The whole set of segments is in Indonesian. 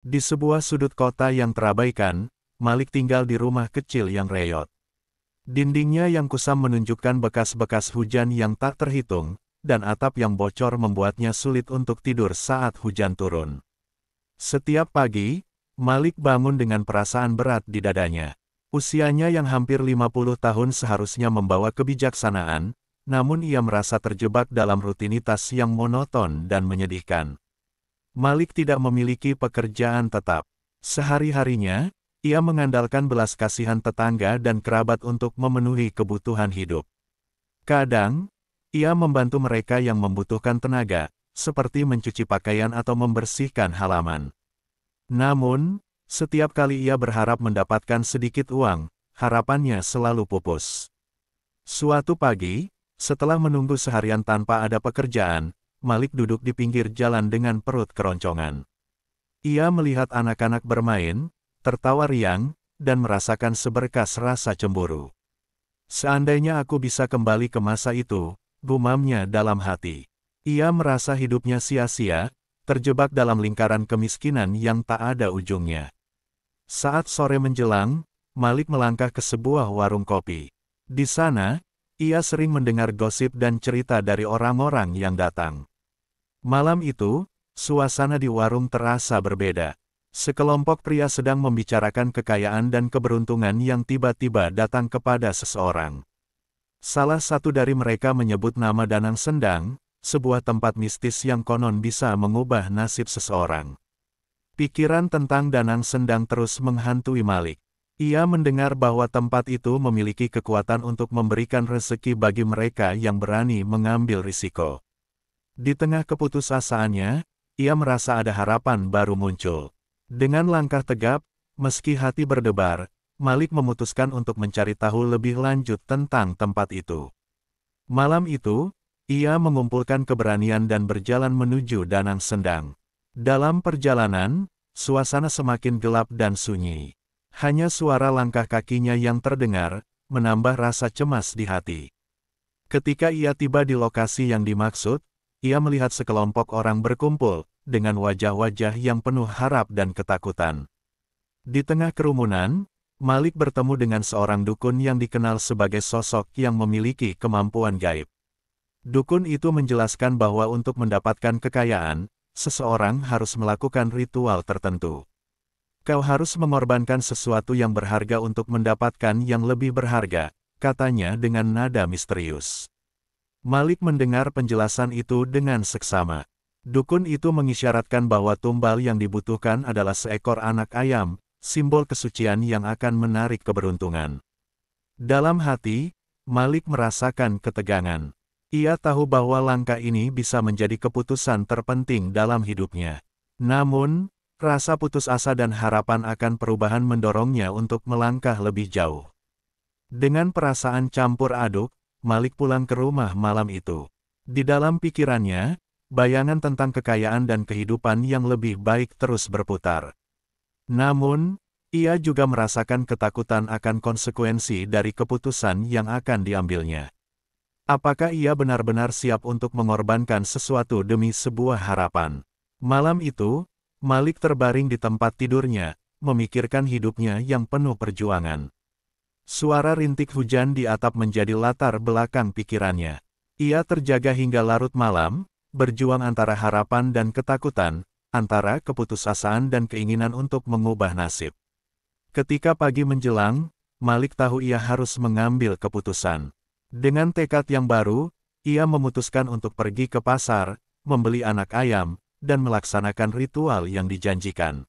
Di sebuah sudut kota yang terabaikan, Malik tinggal di rumah kecil yang reyot. Dindingnya yang kusam menunjukkan bekas-bekas hujan yang tak terhitung, dan atap yang bocor membuatnya sulit untuk tidur saat hujan turun. Setiap pagi, Malik bangun dengan perasaan berat di dadanya. Usianya yang hampir 50 tahun seharusnya membawa kebijaksanaan, namun ia merasa terjebak dalam rutinitas yang monoton dan menyedihkan. Malik tidak memiliki pekerjaan tetap. Sehari-harinya, ia mengandalkan belas kasihan tetangga dan kerabat untuk memenuhi kebutuhan hidup. Kadang, ia membantu mereka yang membutuhkan tenaga, seperti mencuci pakaian atau membersihkan halaman. Namun, setiap kali ia berharap mendapatkan sedikit uang, harapannya selalu pupus. Suatu pagi, setelah menunggu seharian tanpa ada pekerjaan, Malik duduk di pinggir jalan dengan perut keroncongan. Ia melihat anak-anak bermain, tertawa riang, dan merasakan seberkas rasa cemburu. Seandainya aku bisa kembali ke masa itu, gumamnya dalam hati. Ia merasa hidupnya sia-sia, terjebak dalam lingkaran kemiskinan yang tak ada ujungnya. Saat sore menjelang, Malik melangkah ke sebuah warung kopi. Di sana, ia sering mendengar gosip dan cerita dari orang-orang yang datang. Malam itu, suasana di warung terasa berbeda. Sekelompok pria sedang membicarakan kekayaan dan keberuntungan yang tiba-tiba datang kepada seseorang. Salah satu dari mereka menyebut nama Danang Sendang, sebuah tempat mistis yang konon bisa mengubah nasib seseorang. Pikiran tentang Danang Sendang terus menghantui Malik. Ia mendengar bahwa tempat itu memiliki kekuatan untuk memberikan rezeki bagi mereka yang berani mengambil risiko. Di tengah keputusasaannya, ia merasa ada harapan baru muncul. Dengan langkah tegap, meski hati berdebar, Malik memutuskan untuk mencari tahu lebih lanjut tentang tempat itu. Malam itu, ia mengumpulkan keberanian dan berjalan menuju Danang Sendang. Dalam perjalanan, suasana semakin gelap dan sunyi. Hanya suara langkah kakinya yang terdengar, menambah rasa cemas di hati. Ketika ia tiba di lokasi yang dimaksud, ia melihat sekelompok orang berkumpul, dengan wajah-wajah yang penuh harap dan ketakutan. Di tengah kerumunan, Malik bertemu dengan seorang dukun yang dikenal sebagai sosok yang memiliki kemampuan gaib. Dukun itu menjelaskan bahwa untuk mendapatkan kekayaan, seseorang harus melakukan ritual tertentu. Kau harus mengorbankan sesuatu yang berharga untuk mendapatkan yang lebih berharga, katanya dengan nada misterius. Malik mendengar penjelasan itu dengan seksama. Dukun itu mengisyaratkan bahwa tumbal yang dibutuhkan adalah seekor anak ayam, simbol kesucian yang akan menarik keberuntungan. Dalam hati, Malik merasakan ketegangan. Ia tahu bahwa langkah ini bisa menjadi keputusan terpenting dalam hidupnya. Namun, rasa putus asa dan harapan akan perubahan mendorongnya untuk melangkah lebih jauh. Dengan perasaan campur aduk, Malik pulang ke rumah malam itu. Di dalam pikirannya, bayangan tentang kekayaan dan kehidupan yang lebih baik terus berputar. Namun, ia juga merasakan ketakutan akan konsekuensi dari keputusan yang akan diambilnya. Apakah ia benar-benar siap untuk mengorbankan sesuatu demi sebuah harapan? Malam itu, Malik terbaring di tempat tidurnya, memikirkan hidupnya yang penuh perjuangan. Suara rintik hujan di atap menjadi latar belakang pikirannya. Ia terjaga hingga larut malam, berjuang antara harapan dan ketakutan, antara keputusasaan dan keinginan untuk mengubah nasib. Ketika pagi menjelang, Malik tahu ia harus mengambil keputusan. Dengan tekad yang baru, ia memutuskan untuk pergi ke pasar, membeli anak ayam, dan melaksanakan ritual yang dijanjikan.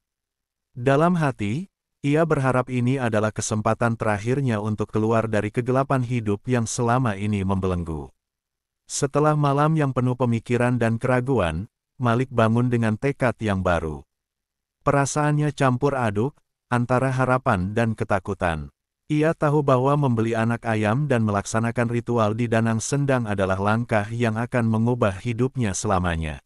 Dalam hati, ia berharap ini adalah kesempatan terakhirnya untuk keluar dari kegelapan hidup yang selama ini membelenggu. Setelah malam yang penuh pemikiran dan keraguan, Malik bangun dengan tekad yang baru. Perasaannya campur aduk, antara harapan dan ketakutan. Ia tahu bahwa membeli anak ayam dan melaksanakan ritual di Danang Sendang adalah langkah yang akan mengubah hidupnya selamanya.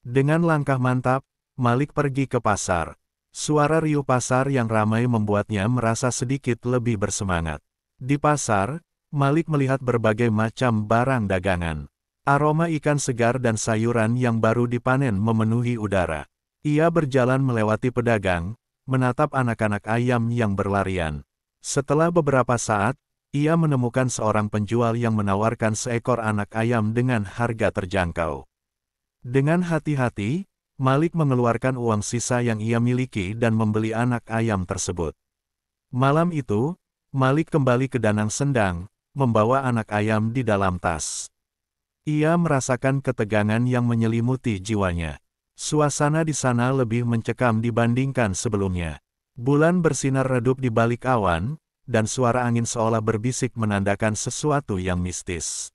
Dengan langkah mantap, Malik pergi ke pasar. Suara riuh pasar yang ramai membuatnya merasa sedikit lebih bersemangat. Di pasar, Malik melihat berbagai macam barang dagangan. Aroma ikan segar dan sayuran yang baru dipanen memenuhi udara. Ia berjalan melewati pedagang, menatap anak-anak ayam yang berlarian. Setelah beberapa saat, ia menemukan seorang penjual yang menawarkan seekor anak ayam dengan harga terjangkau. Dengan hati-hati, Malik mengeluarkan uang sisa yang ia miliki dan membeli anak ayam tersebut. Malam itu, Malik kembali ke Danang Sendang, membawa anak ayam di dalam tas. Ia merasakan ketegangan yang menyelimuti jiwanya. Suasana di sana lebih mencekam dibandingkan sebelumnya. Bulan bersinar redup di balik awan, dan suara angin seolah berbisik menandakan sesuatu yang mistis.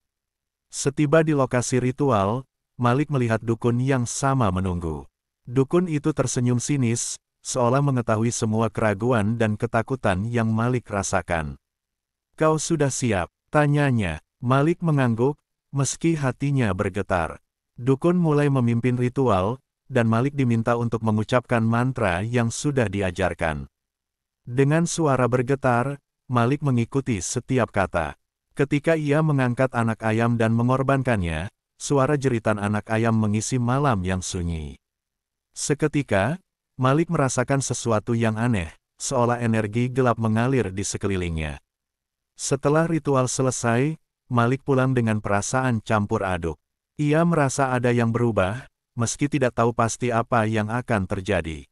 Setiba di lokasi ritual, Malik melihat dukun yang sama menunggu. Dukun itu tersenyum sinis, seolah mengetahui semua keraguan dan ketakutan yang Malik rasakan. "Kau sudah siap?" tanyanya. Malik mengangguk, meski hatinya bergetar. Dukun mulai memimpin ritual, dan Malik diminta untuk mengucapkan mantra yang sudah diajarkan. Dengan suara bergetar, Malik mengikuti setiap kata. Ketika ia mengangkat anak ayam dan mengorbankannya, suara jeritan anak ayam mengisi malam yang sunyi. Seketika, Malik merasakan sesuatu yang aneh, seolah energi gelap mengalir di sekelilingnya. Setelah ritual selesai, Malik pulang dengan perasaan campur aduk. Ia merasa ada yang berubah, meski tidak tahu pasti apa yang akan terjadi.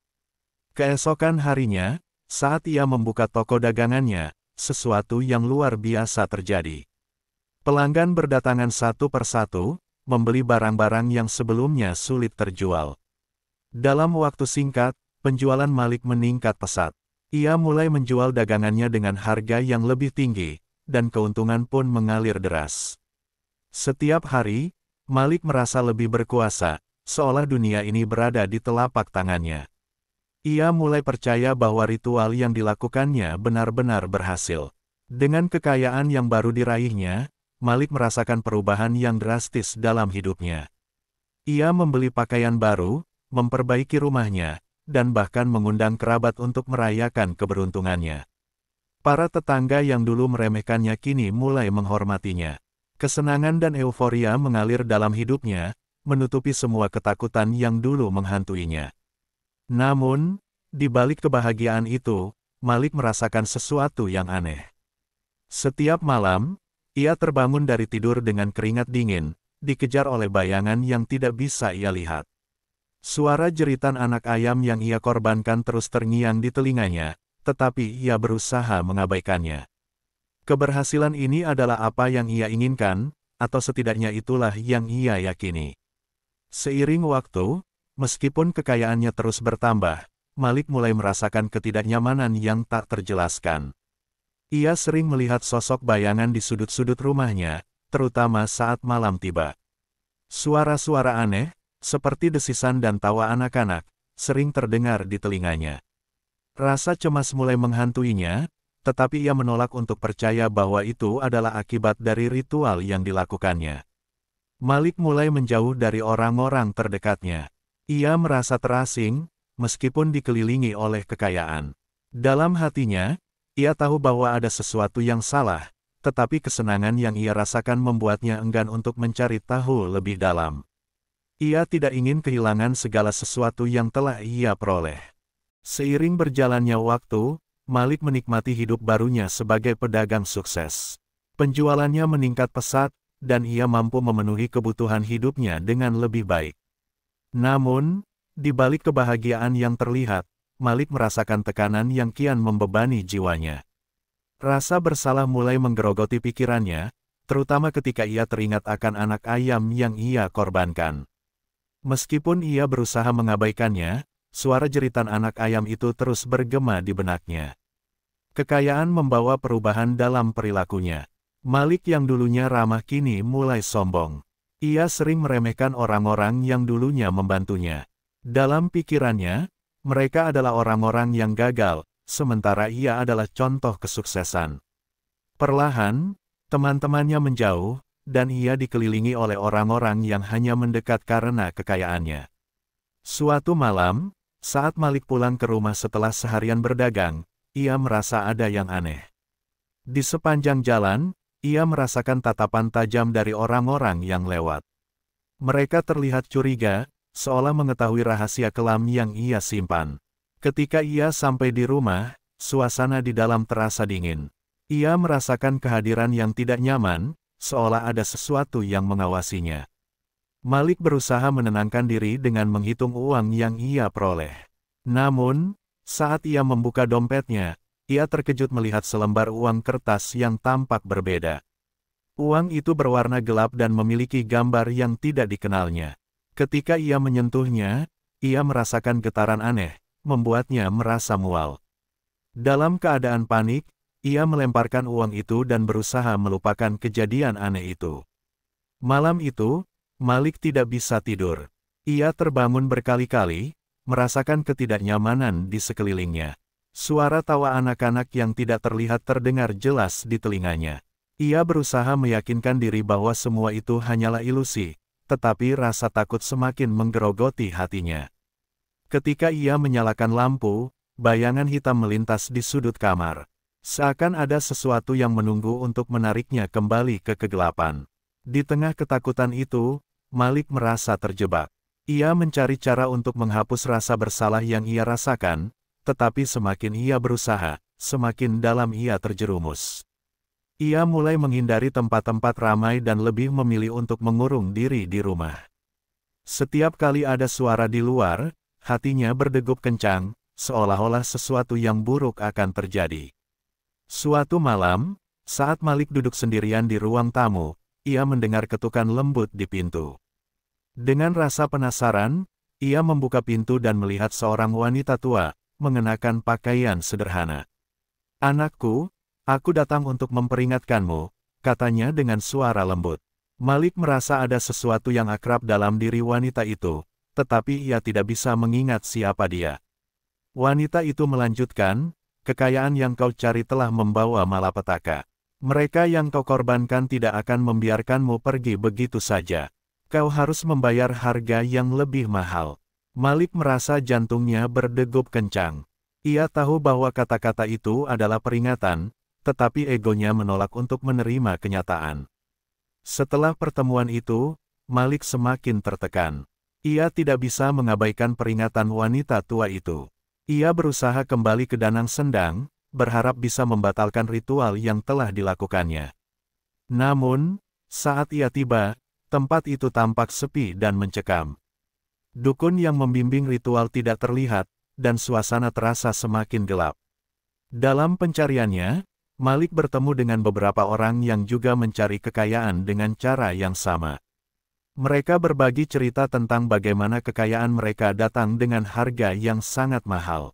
Keesokan harinya, saat ia membuka toko dagangannya, sesuatu yang luar biasa terjadi. Pelanggan berdatangan satu persatu, membeli barang-barang yang sebelumnya sulit terjual. Dalam waktu singkat, penjualan Malik meningkat pesat. Ia mulai menjual dagangannya dengan harga yang lebih tinggi, dan keuntungan pun mengalir deras. Setiap hari, Malik merasa lebih berkuasa, seolah dunia ini berada di telapak tangannya. Ia mulai percaya bahwa ritual yang dilakukannya benar-benar berhasil. Dengan kekayaan yang baru diraihnya, Malik merasakan perubahan yang drastis dalam hidupnya. Ia membeli pakaian baru, memperbaiki rumahnya, dan bahkan mengundang kerabat untuk merayakan keberuntungannya. Para tetangga yang dulu meremehkannya kini mulai menghormatinya. Kesenangan dan euforia mengalir dalam hidupnya, menutupi semua ketakutan yang dulu menghantuinya. Namun, di balik kebahagiaan itu, Malik merasakan sesuatu yang aneh. Setiap malam, ia terbangun dari tidur dengan keringat dingin, dikejar oleh bayangan yang tidak bisa ia lihat. Suara jeritan anak ayam yang ia korbankan terus terngiang di telinganya, tetapi ia berusaha mengabaikannya. Keberhasilan ini adalah apa yang ia inginkan, atau setidaknya itulah yang ia yakini. Seiring waktu, meskipun kekayaannya terus bertambah, Malik mulai merasakan ketidaknyamanan yang tak terjelaskan. Ia sering melihat sosok bayangan di sudut-sudut rumahnya, terutama saat malam tiba. Suara-suara aneh, seperti desisan dan tawa anak-anak, sering terdengar di telinganya. Rasa cemas mulai menghantuinya, tetapi ia menolak untuk percaya bahwa itu adalah akibat dari ritual yang dilakukannya. Malik mulai menjauh dari orang-orang terdekatnya. Ia merasa terasing, meskipun dikelilingi oleh kekayaan. Dalam hatinya, ia tahu bahwa ada sesuatu yang salah, tetapi kesenangan yang ia rasakan membuatnya enggan untuk mencari tahu lebih dalam. Ia tidak ingin kehilangan segala sesuatu yang telah ia peroleh. Seiring berjalannya waktu, Malik menikmati hidup barunya sebagai pedagang sukses. Penjualannya meningkat pesat, dan ia mampu memenuhi kebutuhan hidupnya dengan lebih baik. Namun, di balik kebahagiaan yang terlihat, Malik merasakan tekanan yang kian membebani jiwanya. Rasa bersalah mulai menggerogoti pikirannya, terutama ketika ia teringat akan anak ayam yang ia korbankan. Meskipun ia berusaha mengabaikannya, suara jeritan anak ayam itu terus bergema di benaknya. Kekayaan membawa perubahan dalam perilakunya. Malik yang dulunya ramah kini mulai sombong. Ia sering meremehkan orang-orang yang dulunya membantunya. Dalam pikirannya, mereka adalah orang-orang yang gagal, sementara ia adalah contoh kesuksesan. Perlahan, teman-temannya menjauh, dan ia dikelilingi oleh orang-orang yang hanya mendekat karena kekayaannya. Suatu malam, saat Malik pulang ke rumah setelah seharian berdagang, ia merasa ada yang aneh. Di sepanjang jalan, ia merasakan tatapan tajam dari orang-orang yang lewat. Mereka terlihat curiga, seolah mengetahui rahasia kelam yang ia simpan. Ketika ia sampai di rumah, suasana di dalam terasa dingin. Ia merasakan kehadiran yang tidak nyaman, seolah ada sesuatu yang mengawasinya. Malik berusaha menenangkan diri dengan menghitung uang yang ia peroleh. Namun, saat ia membuka dompetnya, ia terkejut melihat selembar uang kertas yang tampak berbeda. Uang itu berwarna gelap dan memiliki gambar yang tidak dikenalnya. Ketika ia menyentuhnya, ia merasakan getaran aneh, membuatnya merasa mual. Dalam keadaan panik, ia melemparkan uang itu dan berusaha melupakan kejadian aneh itu. Malam itu, Malik tidak bisa tidur. Ia terbangun berkali-kali, merasakan ketidaknyamanan di sekelilingnya. Suara tawa anak-anak yang tidak terlihat terdengar jelas di telinganya. Ia berusaha meyakinkan diri bahwa semua itu hanyalah ilusi, tetapi rasa takut semakin menggerogoti hatinya. Ketika ia menyalakan lampu, bayangan hitam melintas di sudut kamar. Seakan ada sesuatu yang menunggu untuk menariknya kembali ke kegelapan. Di tengah ketakutan itu, Malik merasa terjebak. Ia mencari cara untuk menghapus rasa bersalah yang ia rasakan, tetapi semakin ia berusaha, semakin dalam ia terjerumus. Ia mulai menghindari tempat-tempat ramai dan lebih memilih untuk mengurung diri di rumah. Setiap kali ada suara di luar, hatinya berdegup kencang, seolah-olah sesuatu yang buruk akan terjadi. Suatu malam, saat Malik duduk sendirian di ruang tamu, ia mendengar ketukan lembut di pintu. Dengan rasa penasaran, ia membuka pintu dan melihat seorang wanita tua, mengenakan pakaian sederhana. "Anakku, aku datang untuk memperingatkanmu," katanya dengan suara lembut. Malik merasa ada sesuatu yang akrab dalam diri wanita itu, tetapi ia tidak bisa mengingat siapa dia. Wanita itu melanjutkan, "Kekayaan yang kau cari telah membawa malapetaka. Mereka yang kau korbankan tidak akan membiarkanmu pergi begitu saja. Kau harus membayar harga yang lebih mahal." Malik merasa jantungnya berdegup kencang. Ia tahu bahwa kata-kata itu adalah peringatan, tetapi egonya menolak untuk menerima kenyataan. Setelah pertemuan itu, Malik semakin tertekan. Ia tidak bisa mengabaikan peringatan wanita tua itu. Ia berusaha kembali ke Danang Sendang, berharap bisa membatalkan ritual yang telah dilakukannya. Namun, saat ia tiba, tempat itu tampak sepi dan mencekam. Dukun yang membimbing ritual tidak terlihat, dan suasana terasa semakin gelap. Dalam pencariannya, Malik bertemu dengan beberapa orang yang juga mencari kekayaan dengan cara yang sama. Mereka berbagi cerita tentang bagaimana kekayaan mereka datang dengan harga yang sangat mahal.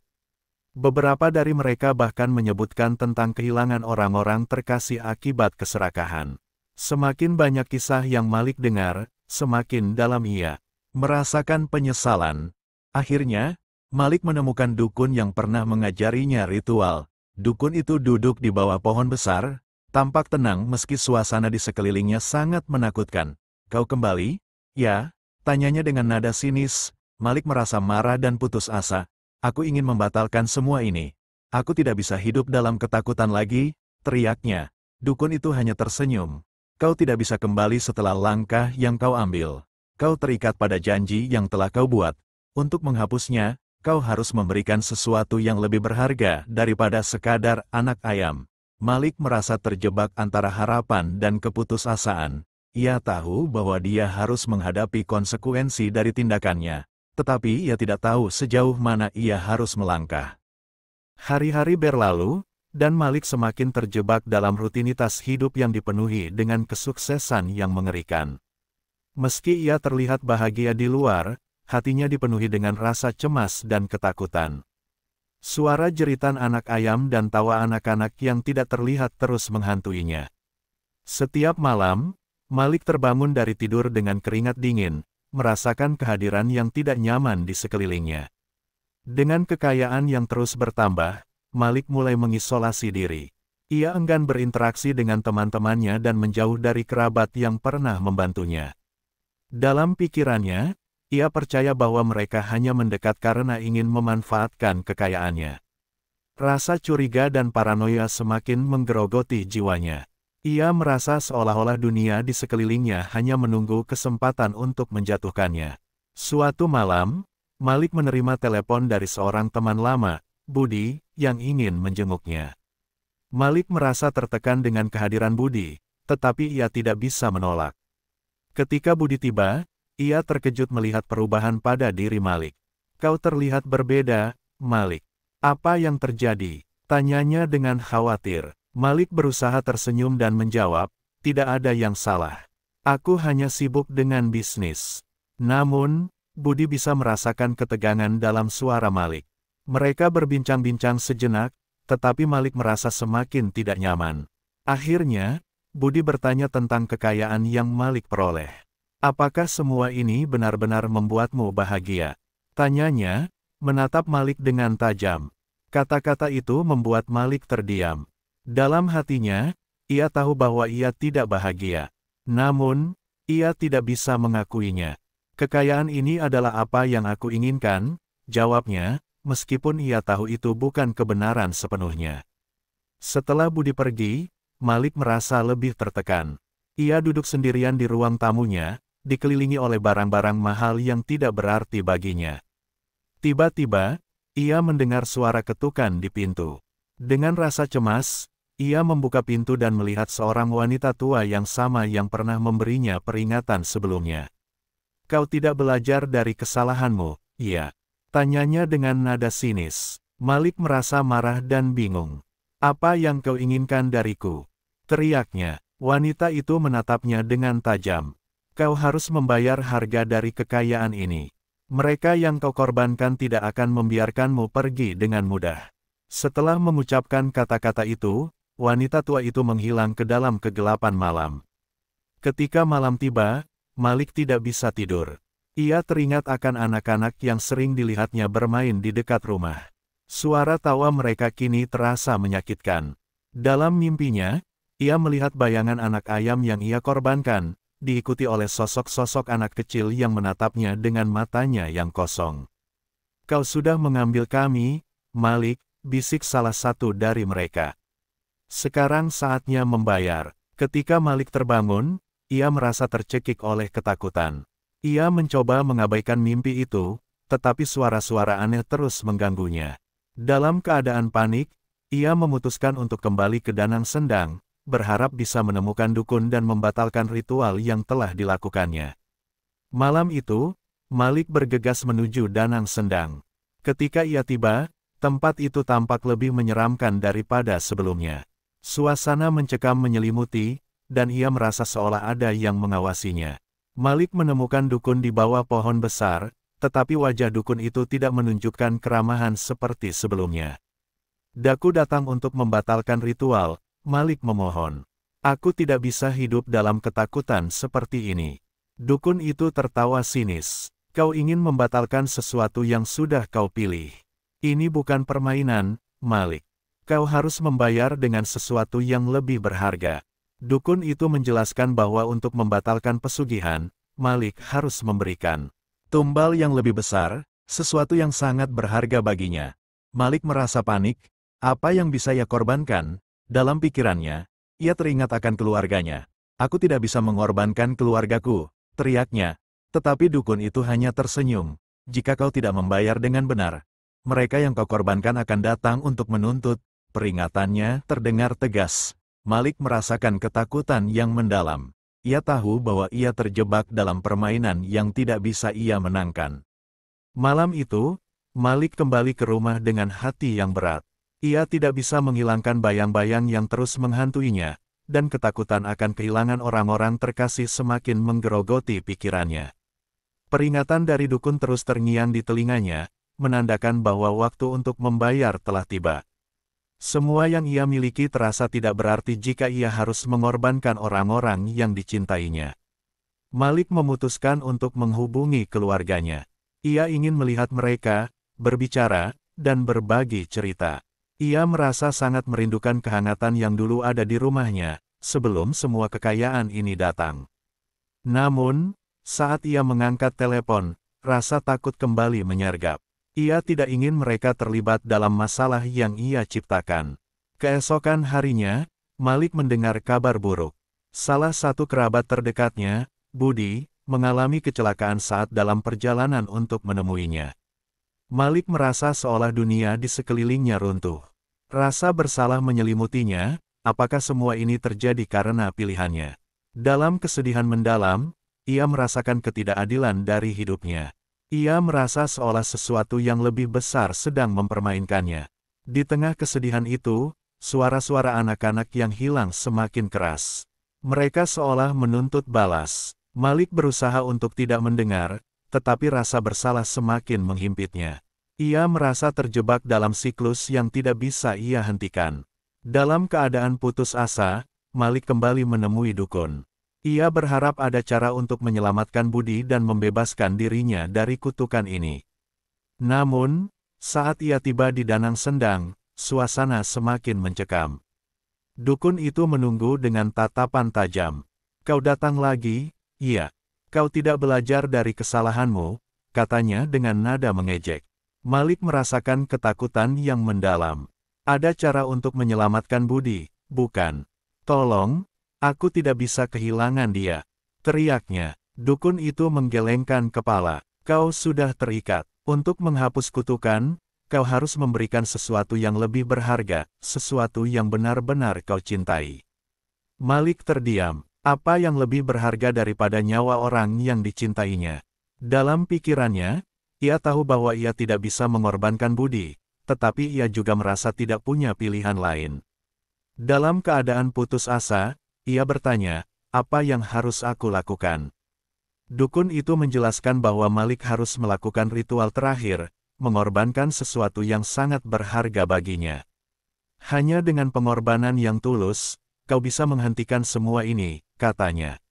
Beberapa dari mereka bahkan menyebutkan tentang kehilangan orang-orang terkasih akibat keserakahan. Semakin banyak kisah yang Malik dengar, semakin dalam ia merasakan penyesalan. Akhirnya, Malik menemukan dukun yang pernah mengajarinya ritual. Dukun itu duduk di bawah pohon besar, tampak tenang meski suasana di sekelilingnya sangat menakutkan. "Kau kembali?" "Ya," tanyanya dengan nada sinis. Malik merasa marah dan putus asa. "Aku ingin membatalkan semua ini. Aku tidak bisa hidup dalam ketakutan lagi," teriaknya. Dukun itu hanya tersenyum. "Kau tidak bisa kembali setelah langkah yang kau ambil. Kau terikat pada janji yang telah kau buat. Untuk menghapusnya, kau harus memberikan sesuatu yang lebih berharga daripada sekadar anak ayam." Malik merasa terjebak antara harapan dan keputusasaan. Ia tahu bahwa dia harus menghadapi konsekuensi dari tindakannya, tetapi ia tidak tahu sejauh mana ia harus melangkah. Hari-hari berlalu, dan Malik semakin terjebak dalam rutinitas hidup yang dipenuhi dengan kesuksesan yang mengerikan. Meski ia terlihat bahagia di luar, hatinya dipenuhi dengan rasa cemas dan ketakutan. Suara jeritan anak ayam dan tawa anak-anak yang tidak terlihat terus menghantuinya. Setiap malam, Malik terbangun dari tidur dengan keringat dingin, merasakan kehadiran yang tidak nyaman di sekelilingnya. Dengan kekayaan yang terus bertambah, Malik mulai mengisolasi diri. Ia enggan berinteraksi dengan teman-temannya dan menjauh dari kerabat yang pernah membantunya. Dalam pikirannya, ia percaya bahwa mereka hanya mendekat karena ingin memanfaatkan kekayaannya. Rasa curiga dan paranoia semakin menggerogoti jiwanya. Ia merasa seolah-olah dunia di sekelilingnya hanya menunggu kesempatan untuk menjatuhkannya. Suatu malam, Malik menerima telepon dari seorang teman lama, Budi, yang ingin menjenguknya. Malik merasa tertekan dengan kehadiran Budi, tetapi ia tidak bisa menolak. Ketika Budi tiba, ia terkejut melihat perubahan pada diri Malik. "Kau terlihat berbeda, Malik. Apa yang terjadi?" tanyanya dengan khawatir. Malik berusaha tersenyum dan menjawab, "Tidak ada yang salah. Aku hanya sibuk dengan bisnis." Namun, Budi bisa merasakan ketegangan dalam suara Malik. Mereka berbincang-bincang sejenak, tetapi Malik merasa semakin tidak nyaman. Akhirnya, Budi bertanya tentang kekayaan yang Malik peroleh. "Apakah semua ini benar-benar membuatmu bahagia?" tanyanya, menatap Malik dengan tajam. Kata-kata itu membuat Malik terdiam. Dalam hatinya, ia tahu bahwa ia tidak bahagia. Namun, ia tidak bisa mengakuinya. "Kekayaan ini adalah apa yang aku inginkan," jawabnya, meskipun ia tahu itu bukan kebenaran sepenuhnya. Setelah Budi pergi, Malik merasa lebih tertekan. Ia duduk sendirian di ruang tamunya, dikelilingi oleh barang-barang mahal yang tidak berarti baginya. Tiba-tiba, ia mendengar suara ketukan di pintu. Dengan rasa cemas, ia membuka pintu dan melihat seorang wanita tua yang sama yang pernah memberinya peringatan sebelumnya. "Kau tidak belajar dari kesalahanmu, iya?" tanyanya dengan nada sinis. Malik merasa marah dan bingung. "Apa yang kau inginkan dariku?" teriaknya. Wanita itu menatapnya dengan tajam. "Kau harus membayar harga dari kekayaan ini. Mereka yang kau korbankan tidak akan membiarkanmu pergi dengan mudah." Setelah mengucapkan kata-kata itu, wanita tua itu menghilang ke dalam kegelapan malam. Ketika malam tiba, Malik tidak bisa tidur. Ia teringat akan anak-anak yang sering dilihatnya bermain di dekat rumah. Suara tawa mereka kini terasa menyakitkan. Dalam mimpinya, ia melihat bayangan anak ayam yang ia korbankan, diikuti oleh sosok-sosok anak kecil yang menatapnya dengan matanya yang kosong. "Kau sudah mengambil kami, Malik," bisik salah satu dari mereka. "Sekarang saatnya membayar." Ketika Malik terbangun, ia merasa tercekik oleh ketakutan. Ia mencoba mengabaikan mimpi itu, tetapi suara-suara aneh terus mengganggunya. Dalam keadaan panik, ia memutuskan untuk kembali ke Danang Sendang, berharap bisa menemukan dukun dan membatalkan ritual yang telah dilakukannya. Malam itu, Malik bergegas menuju Danang Sendang. Ketika ia tiba, tempat itu tampak lebih menyeramkan daripada sebelumnya. Suasana mencekam menyelimuti, dan ia merasa seolah ada yang mengawasinya. Malik menemukan dukun di bawah pohon besar, tetapi wajah dukun itu tidak menunjukkan keramahan seperti sebelumnya. "Daku datang untuk membatalkan ritual," Malik memohon. "Aku tidak bisa hidup dalam ketakutan seperti ini." Dukun itu tertawa sinis. "Kau ingin membatalkan sesuatu yang sudah kau pilih. Ini bukan permainan, Malik. Kau harus membayar dengan sesuatu yang lebih berharga." Dukun itu menjelaskan bahwa untuk membatalkan pesugihan, Malik harus memberikan tumbal yang lebih besar, sesuatu yang sangat berharga baginya. Malik merasa panik. Apa yang bisa ia korbankan? Dalam pikirannya, ia teringat akan keluarganya. "Aku tidak bisa mengorbankan keluargaku," teriaknya. Tetapi dukun itu hanya tersenyum. "Jika kau tidak membayar dengan benar, mereka yang kau korbankan akan datang untuk menuntut." Peringatannya terdengar tegas. Malik merasakan ketakutan yang mendalam. Ia tahu bahwa ia terjebak dalam permainan yang tidak bisa ia menangkan. Malam itu, Malik kembali ke rumah dengan hati yang berat. Ia tidak bisa menghilangkan bayang-bayang yang terus menghantuinya, dan ketakutan akan kehilangan orang-orang terkasih semakin menggerogoti pikirannya. Peringatan dari dukun terus terngiang di telinganya, menandakan bahwa waktu untuk membayar telah tiba. Semua yang ia miliki terasa tidak berarti jika ia harus mengorbankan orang-orang yang dicintainya. Malik memutuskan untuk menghubungi keluarganya. Ia ingin melihat mereka, berbicara, dan berbagi cerita. Ia merasa sangat merindukan kehangatan yang dulu ada di rumahnya, sebelum semua kekayaan ini datang. Namun, saat ia mengangkat telepon, rasa takut kembali menyergap. Ia tidak ingin mereka terlibat dalam masalah yang ia ciptakan. Keesokan harinya, Malik mendengar kabar buruk. Salah satu kerabat terdekatnya, Budi, mengalami kecelakaan saat dalam perjalanan untuk menemuinya. Malik merasa seolah dunia di sekelilingnya runtuh. Rasa bersalah menyelimutinya, apakah semua ini terjadi karena pilihannya? Dalam kesedihan mendalam, ia merasakan ketidakadilan dari hidupnya. Ia merasa seolah sesuatu yang lebih besar sedang mempermainkannya. Di tengah kesedihan itu, suara-suara anak-anak yang hilang semakin keras. Mereka seolah menuntut balas. Malik berusaha untuk tidak mendengar, tetapi rasa bersalah semakin menghimpitnya. Ia merasa terjebak dalam siklus yang tidak bisa ia hentikan. Dalam keadaan putus asa, Malik kembali menemui dukun. Ia berharap ada cara untuk menyelamatkan Budi dan membebaskan dirinya dari kutukan ini. Namun, saat ia tiba di Danang Sendang, suasana semakin mencekam. Dukun itu menunggu dengan tatapan tajam. "Kau datang lagi?" "Iya." "Kau tidak belajar dari kesalahanmu," katanya dengan nada mengejek. Malik merasakan ketakutan yang mendalam. "Ada cara untuk menyelamatkan Budi, bukan? Tolong, aku tidak bisa kehilangan dia," teriaknya. Dukun itu menggelengkan kepala. "Kau sudah terikat. Untuk menghapus kutukan, kau harus memberikan sesuatu yang lebih berharga, sesuatu yang benar-benar kau cintai." Malik terdiam. Apa yang lebih berharga daripada nyawa orang yang dicintainya? Dalam pikirannya, ia tahu bahwa ia tidak bisa mengorbankan Budi, tetapi ia juga merasa tidak punya pilihan lain. Dalam keadaan putus asa, ia bertanya, "Apa yang harus aku lakukan?" Dukun itu menjelaskan bahwa Malik harus melakukan ritual terakhir, mengorbankan sesuatu yang sangat berharga baginya. "Hanya dengan pengorbanan yang tulus, kau bisa menghentikan semua ini," katanya.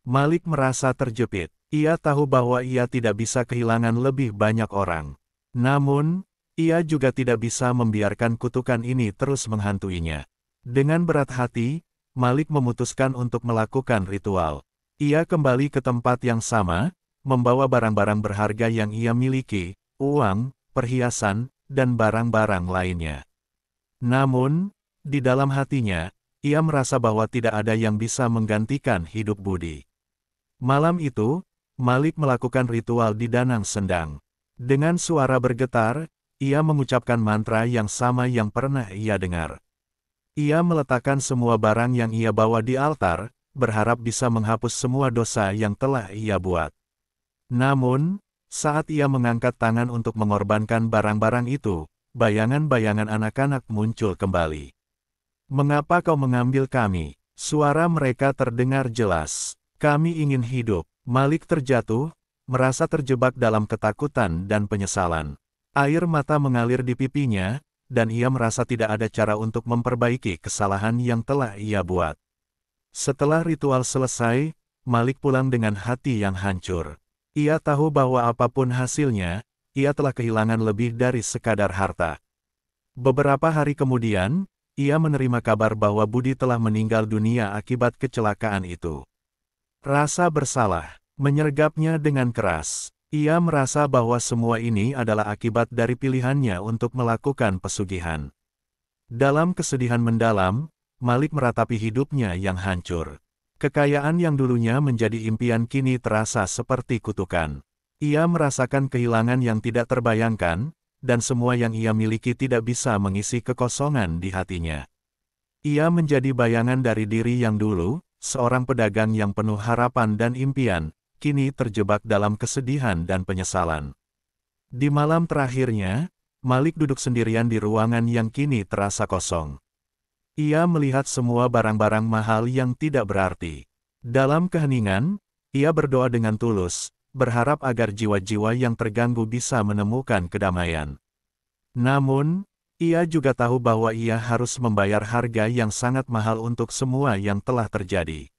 Malik merasa terjepit. Ia tahu bahwa ia tidak bisa kehilangan lebih banyak orang. Namun, ia juga tidak bisa membiarkan kutukan ini terus menghantuinya. Dengan berat hati, Malik memutuskan untuk melakukan ritual. Ia kembali ke tempat yang sama, membawa barang-barang berharga yang ia miliki, uang, perhiasan, dan barang-barang lainnya. Namun, di dalam hatinya, ia merasa bahwa tidak ada yang bisa menggantikan hidup Budi. Malam itu, Malik melakukan ritual di Danang Sendang. Dengan suara bergetar, ia mengucapkan mantra yang sama yang pernah ia dengar. Ia meletakkan semua barang yang ia bawa di altar, berharap bisa menghapus semua dosa yang telah ia buat. Namun, saat ia mengangkat tangan untuk mengorbankan barang-barang itu, bayangan-bayangan anak-anak muncul kembali. "Mengapa kau mengambil kami?" Suara mereka terdengar jelas. "Kami ingin hidup." Malik terjatuh, merasa terjebak dalam ketakutan dan penyesalan. Air mata mengalir di pipinya, dan ia merasa tidak ada cara untuk memperbaiki kesalahan yang telah ia buat. Setelah ritual selesai, Malik pulang dengan hati yang hancur. Ia tahu bahwa apapun hasilnya, ia telah kehilangan lebih dari sekadar harta. Beberapa hari kemudian, ia menerima kabar bahwa Budi telah meninggal dunia akibat kecelakaan itu. Rasa bersalah menyergapnya dengan keras. Ia merasa bahwa semua ini adalah akibat dari pilihannya untuk melakukan pesugihan. Dalam kesedihan mendalam, Malik meratapi hidupnya yang hancur. Kekayaan yang dulunya menjadi impian kini terasa seperti kutukan. Ia merasakan kehilangan yang tidak terbayangkan, dan semua yang ia miliki tidak bisa mengisi kekosongan di hatinya. Ia menjadi bayangan dari diri yang dulu, seorang pedagang yang penuh harapan dan impian, kini terjebak dalam kesedihan dan penyesalan. Di malam terakhirnya, Malik duduk sendirian di ruangan yang kini terasa kosong. Ia melihat semua barang-barang mahal yang tidak berarti. Dalam keheningan, ia berdoa dengan tulus, berharap agar jiwa-jiwa yang terganggu bisa menemukan kedamaian. Namun, ia juga tahu bahwa ia harus membayar harga yang sangat mahal untuk semua yang telah terjadi.